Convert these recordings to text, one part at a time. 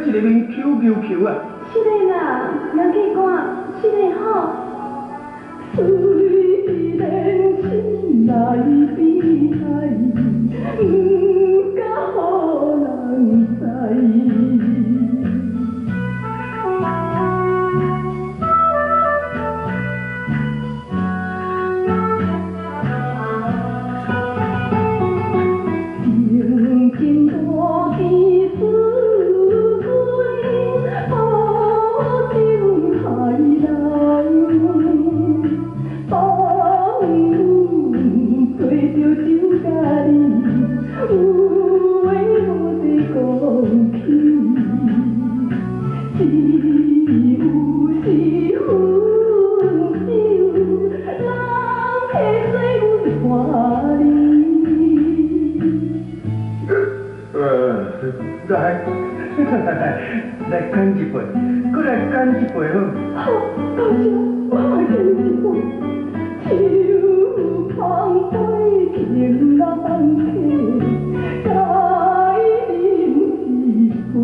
一个面 Q 啊！这个啦，人去看，这个好。虽然心内悲哀，不敢予人知。曾经多的思念，好情海难。当做着酒家己，有话无地讲起，只有是分手，人会做阮看你。来干一杯，搁来干一杯好。好，多谢，我来干一杯。手捧杯情人客，该饮一杯。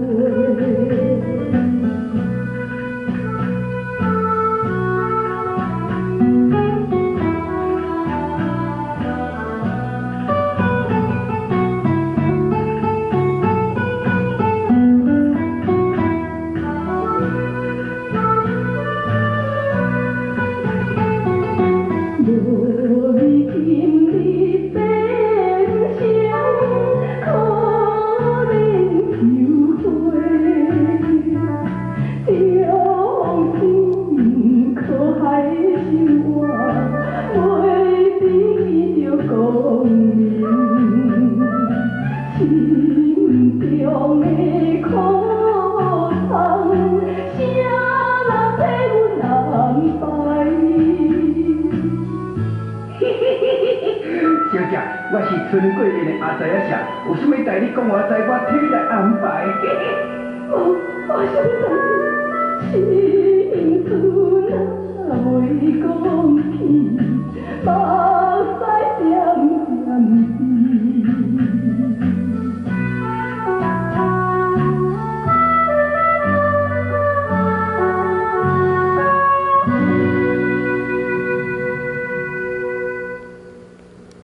我是春过年的阿仔仔，有啥物代你讲我知，我替你来安排。我想知，心事若袂讲起，目屎点点滴。